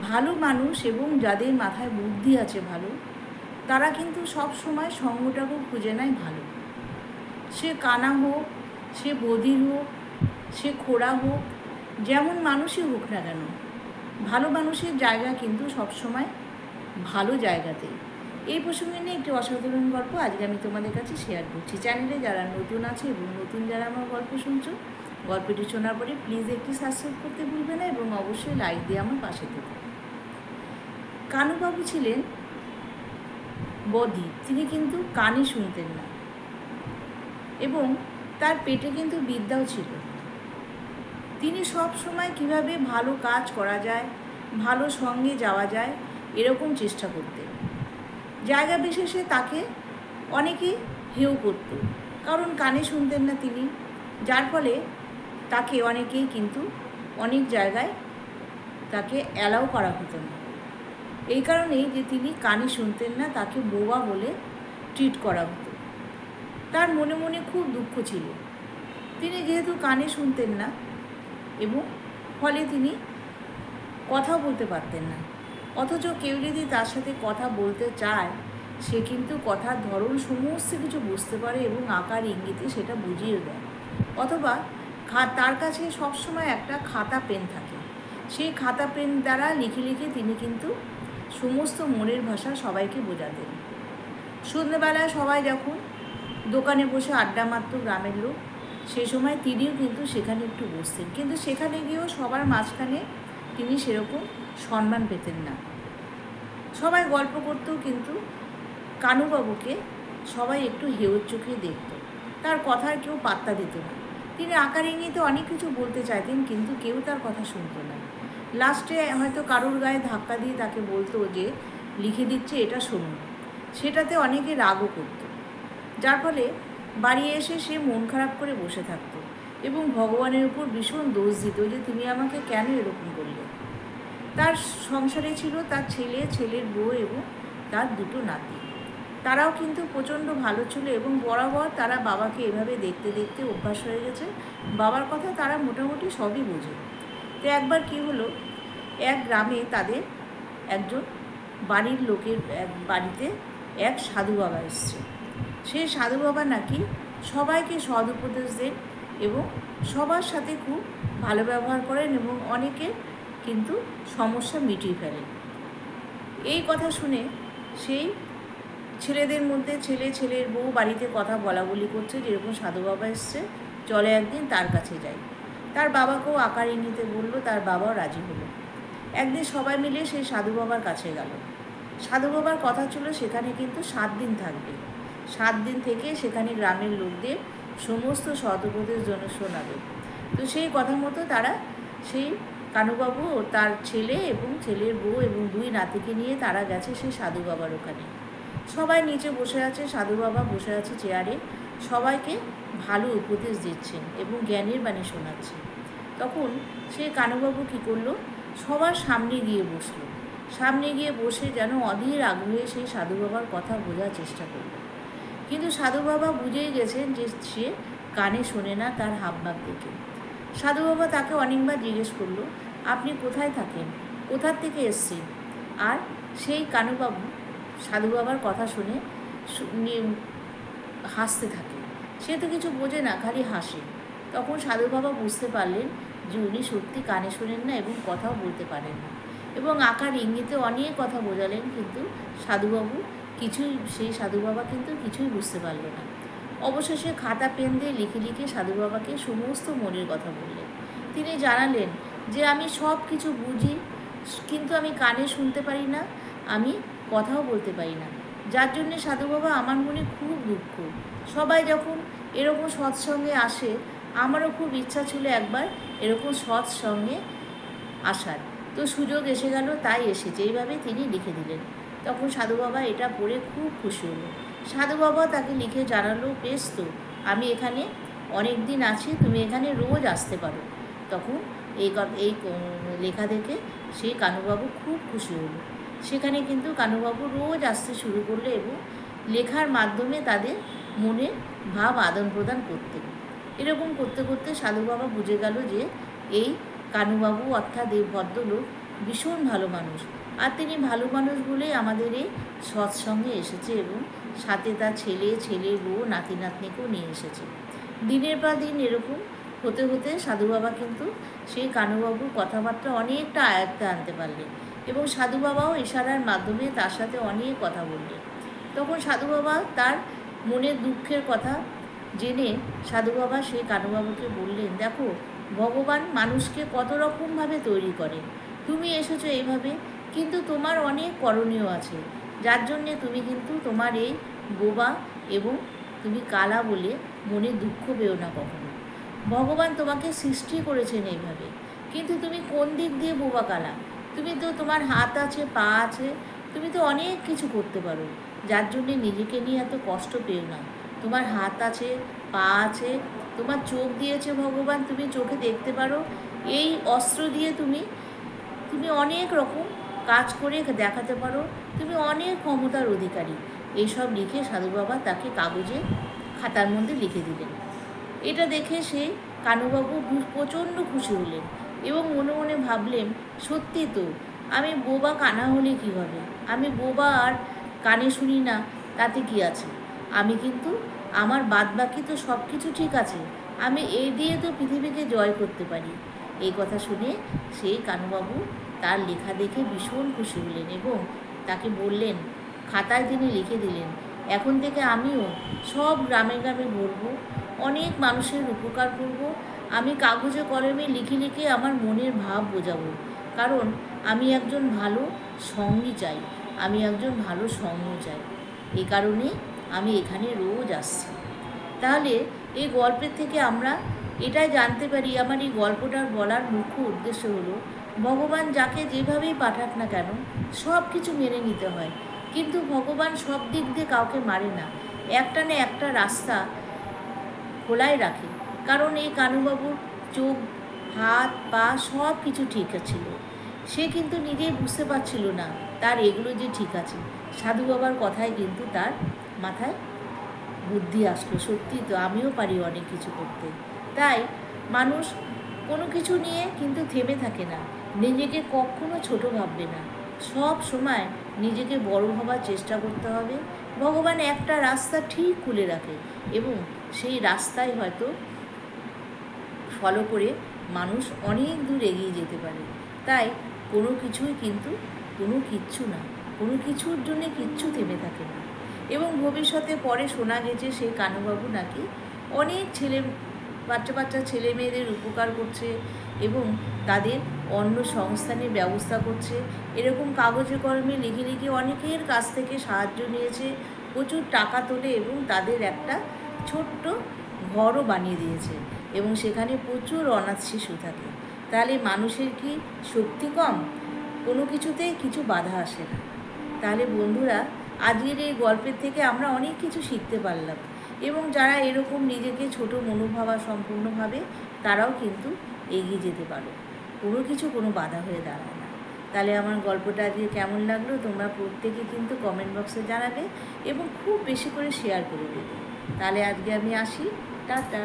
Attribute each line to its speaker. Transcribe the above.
Speaker 1: ভালো মানুষ এবং যাদের মাথায় বুদ্ধি আছে ভালো, তারা কিন্তু সব সময় সঙ্গটাকেও খুঁজে নেয় ভালো। সে কানা হোক, সে বধির হোক, সে খোড়া হোক, যেমন মানুষই হোক না কেন, ভালো মানুষের জায়গা কিন্তু সবসময় ভালো জায়গাতে। এই প্রসঙ্গে নিয়ে একটি অসাধারণ গল্প আজকে আমি তোমাদের কাছে শেয়ার করছি। চ্যানেলে যারা নতুন আছে এবং নতুন যারা আমার গল্প শুনছো, গল্পটি শোনার পরে প্লিজ একটি সাবস্ক্রাইব করতে ভুলবে না এবং অবশ্যই লাইক দিয়ে আমার পাশে থেকো। কানুবাবু ছিলেন বধির, তিনি কিন্তু কানে শুনতেন না এবং তার পেটে কিন্তু বিদ্যাও ছিল। তিনি সব সময় কীভাবে ভালো কাজ করা যায়, ভালো সঙ্গে যাওয়া যায়, এরকম চেষ্টা করতেন। জায়গা বিশেষে তাকে অনেকেই হেয় করত, কারণ কানে শুনতেন না তিনি, যার ফলে তাকে অনেকেই কিন্তু অনেক জায়গায় তাকে অ্যালাউ করা হতো না। এই কারণেই যে তিনি কানে শুনতেন না, তাকে বোবা বলে ট্রিট করা হতো। তার মনে মনে খুব দুঃখ ছিল। তিনি যেহেতু কানে শুনতেন না এবং ফলে তিনি কথা বলতে পারতেন না, অথচ কেউ যদি তার সাথে কথা বলতে চায়, সে কিন্তু কথার ধরন সমস্ত কিছু বুঝতে পারে এবং আকার ইঙ্গিতে সেটা বুঝিয়ে দেয়। অথবা তার কাছে সবসময় একটা খাতা পেন থাকে, সেই খাতা পেন দ্বারা লিখে লিখে তিনি কিন্তু সমস্ত মনের ভাষা সবাইকে বোঝাতেন। সন্ধ্যেবেলায় সবাই যখন দোকানে বসে আড্ডা মারত গ্রামের লোক, সে সময় তিনিও কিন্তু সেখানে একটু বসতেন, কিন্তু সেখানে গিয়েও সবার মাঝখানে তিনি সেরকম সম্মান পেতেন না। সবাই গল্প করতেও কিন্তু কানুবাবুকে সবাই একটু হেয় চোখে দেখত, তার কথার কেউ পাত্তা দিত না। তিনি আকার ইঙ্গিতে অনেক কিছু বলতে চাইতেন, কিন্তু কেউ তার কথা শুনত না। লাস্টে হয়তো কারুর গায়ে ধাক্কা দিয়ে তাকে বলতো যে লিখে দিচ্ছে, এটা শুনুন। সেটাতে অনেকে রাগও করত, যার ফলে বাড়ি এসে সে মন খারাপ করে বসে থাকত এবং ভগবানের উপর ভীষণ দোষ দিত যে তুমি আমাকে কেন এরকম করলে। তার সংসারে ছিল তার ছেলে, ছেলের বউ এবং তার দুটো নাতি। তারাও কিন্তু প্রচণ্ড ভালো ছিল এবং বরাবর তারা বাবাকে এভাবে দেখতে দেখতে অভ্যাস হয়ে গেছে। বাবার কথা তারা মোটামুটি সবই বোঝে। তো একবার কী হলো, এক গ্রামে তাদের একজন বাড়ির লোকের বাড়িতে এক সাধু বাবা এসছে। সেই সাধু বাবা নাকি সবাইকে সৎ উপদেশ দেন এবং সবার সাথে খুব ভালো ব্যবহার করেন এবং অনেকের কিন্তু সমস্যা মিটিয়ে ফেলেন। এই কথা শুনে সেই ছেলেদের মধ্যে ছেলের বউ বাড়িতে কথা বলা বলি করছে, যেরকম সাধু বাবা এসছে, চলে একদিন তার কাছে যাই। তার বাবাকেও আকার ইঙ্গিতে বললো, তার বাবাও রাজি হলো। একদিন সবাই মিলে সেই সাধু বাবার কাছে গেল। সাধু বাবার কথা ছিল সেখানে কিন্তু 7 দিন থাকবে। 7 দিন থেকে সেখানে গ্রামের লোকদের সমস্ত সৎ উপদেশ জন্য শোনাবে। তো সেই কথা মতো তারা সেই কানুবাবু ও তার ছেলে এবং ছেলের বউ এবং 2 নাতিকে নিয়ে তারা গেছে সেই সাধু বাবার ওখানে। সবাই নিচে বসে আছে, সাধু বাবা বসে আছে চেয়ারে, সবাইকে ভালো উপদেশ দিচ্ছেন এবং জ্ঞানের বাণী শোনাচ্ছেন। তখন সেই কানুবাবু কী করলো, সবার সামনে গিয়ে বসলো। সামনে গিয়ে বসে যেন অধীর আগ্রহে সেই সাধু বাবার কথা বোঝার চেষ্টা করলো। কিন্তু সাধু বাবা বুঝেই গেছেন যে সে কানে শোনে না তার হাবভাব দেখে। সাধু বাবা তাকে অনেকবার জিজ্ঞেস করলো, আপনি কোথায় থাকেন, কোথার থেকে এসছেন? আর সেই কানুবাবু সাধু বাবার কথা শুনে হাসতে থাকে। সে তো কিছু বোঝে না, খালি হাসে। তখন সাধু বাবা বুঝতে পারলেন যে উনি সত্যি কানে শোনেন না এবং কথাও বলতে পারেন না, এবং আকার ইঙ্গিতে অনেক কথা বোঝালেন, কিন্তু সেই সাধু বাবা কিন্তু কিছুই বুঝতে পারল না। অবশেষে খাতা পেন দিয়ে লিখে লিখে সাধু বাবাকে সমস্ত মনের কথা বললেন। তিনি জানালেন যে আমি সব কিছু বুঝি, কিন্তু আমি কানে শুনতে পারি না, আমি কথাও বলতে পারি না, যার জন্যে সাধু বাবা আমার মনে খুব দুঃখ। সবাই যখন এরকম সৎসঙ্গে আসে, আমারও খুব ইচ্ছা ছিল একবার এরকম সৎসঙ্গে আসার, তো সুযোগ এসে গেল, তাই এসেছে। এইভাবে তিনি লিখে দিলেন। তখন সাধু বাবা এটা পড়ে খুব খুশি হলো। সাধু বাবা তাকে লিখে জানালো, বেশ, তো আমি এখানে অনেক দিন আছি, তুমি এখানে রোজ আসতে পারো। তখন এই লেখা দেখে সেই কানুবাবু খুব খুশি হলো। সেখানে কিন্তু কানুবাবু রোজ আসতে শুরু করলো এবং লেখার মাধ্যমে তাদের মনে ভাব আদান প্রদান করতেন। এরকম করতে করতে সাধু বাবা বুঝে গেল যে এই কানুবাবু অর্থাৎ এই ভদ্রলোক ভীষণ ভালো মানুষ। আর তিনি ভালো মানুষ বলেই আমাদের এই সৎসঙ্গে এসেছে এবং সাথে তার ছেলে বউ নাতি নাতনিকেও নিয়ে এসেছে। দিনের পর দিন এরকম হতে হতে সাধু বাবা কিন্তু সেই কানুবাবুর কথাবার্তা অনেকটা আয়ত্তে আনতে পারলেন এবং সাধু বাবাও ইশারার মাধ্যমে তার সাথে অনেক কথা বললেন। তখন সাধু বাবা তার মনের দুঃখের কথা জেনে সাধু বাবা সেই কানুবাবুকে বললেন, দেখো ভগবান মানুষকে কত রকমভাবে তৈরি করে, তুমি এসেছো এইভাবে, কিন্তু তোমার অনেক করণীয় আছে, যার জন্যে তুমি কিন্তু তোমার এই বোবা এবং তুমি কালা বলে মনে দুঃখ পেও না কখনো। ভগবান তোমাকে সৃষ্টি করেছেন এইভাবে, কিন্তু তুমি কোন দিক দিয়ে বোবা কালা? তুমি তো, তোমার হাত আছে, পা আছে, তুমি তো অনেক কিছু করতে পারো, যার জন্যে নিজেকে নিয়ে এত কষ্ট পেও না। তোমার হাত আছে, পা আছে, তোমার চোখ দিয়েছে ভগবান, তুমি চোখে দেখতে পারো, এই অস্ত্র দিয়ে তুমি অনেক রকম কাজ করে দেখাতে পারো, তুমি অনেক ক্ষমতার অধিকারী। এইসব লিখে সাধু বাবা তাকে কাগজে খাতার মধ্যে লিখে দিলেন। এটা দেখে সে কানুবাবু প্রচণ্ড খুশি হলেন এবং মনে মনে ভাবলেন, সত্যি তো, আমি বোবা কানা হলে কী হবে, আমি বোবা আর কানে শুনি না, তাতে কি আছে, আমি কিন্তু আমার বাদবাকি তো সব কিছু ঠিক আছে, আমি এই দিয়ে তো পৃথিবীকে জয় করতে পারি। এই কথা শুনে সেই কানুবাবু তার লেখা দেখে ভীষণ খুশি হলেন এবং তাকে বললেন, খাতায় তিনি লিখে দিলেন, এখন থেকে আমিও সব গ্রামে গ্রামে ঘুরবো, অনেক মানুষের উপকার করব, আমি কাগজে কলমে লিখে লিখে আমার মনের ভাব বোঝাবো, কারণ আমি একজন ভালো সঙ্গী চাই, আমি একজন ভালো সঙ্গ চাই, এই কারণে আমি এখানে রোজ আসছি। তাহলে এই গল্পের থেকে আমরা এটাই জানতে পারি, আমার এই গল্পটার বলার মুখ্য উদ্দেশ্য হলো, ভগবান যাকে যেভাবেই পাঠাক না কেন সব কিছু মেনে নিতে হয়, কিন্তু ভগবান সব দিক দিয়ে কাউকে মারে না, একটা না একটা রাস্তা খোলাই রাখে। কারণ এই কানুবাবুর চোখ, হাত, পা সব কিছু ঠিক ছিল, সে কিন্তু নিজেই বুঝতে পারছিল না তার এগুলো যে ঠিক আছে। সাধু বাবার কথায় কিন্তু তার মাথায় বুদ্ধি আসলো, সত্যি তো আমিও পারি অনেক কিছু করতে। তাই মানুষ কোনো কিছু নিয়ে কিন্তু থেমে থাকে না, নিজেকে কখনো ছোট ভাববে না, সব সময় নিজেকে বড় হবার চেষ্টা করতে হবে। ভগবান একটা রাস্তা ঠিক খুলে রাখে এবং সেই রাস্তায় হয়তো ফলো করে মানুষ অনেক দূর এগিয়ে যেতে পারে। তাই কোনো কিছুই কিন্তু কোনো কিচ্ছু না, কোনো কিছুর জন্যে কিচ্ছু থেমে থাকে না। এবং ভবিষ্যতে পরে শোনা গেছে সেই কানুবাবু নাকি অনেক বাচ্চা ছেলে মেয়েদের উপকার করছে এবং তাদের অন্য সংস্থানের ব্যবস্থা করছে, এরকম কাগজে কলমে লিখে লিখে অনেকের কাছ থেকে সাহায্য নিয়েছে, প্রচুর টাকা তোলে এবং তাদের একটা ছোট্ট ঘরও বানিয়ে দিয়েছে এবং সেখানে প্রচুর অনাথ শিশু থাকে। তাহলে মানুষের কি শক্তি কম? কোনো কিছুতেই কিছু বাধা আসে না। তাহলে বন্ধুরা, আজকের এই গল্পের থেকে আমরা অনেক কিছু শিখতে পারলাম এবং যারা এরকম নিজেকে ছোট মনোভাবা সম্পূর্ণভাবে, তারাও কিন্তু এগিয়ে যেতে পারো, কোনো কিছু কোনো বাধা হয়ে দাঁড়ায় না। তাহলে আমার গল্পটা আজকে কেমন লাগলো তোমরা প্রত্যেকে কিন্তু কমেন্ট বক্সে জানাবে এবং খুব বেশি করে শেয়ার করে দেবে। তাহলে আজকে আমি আসি, টাটা।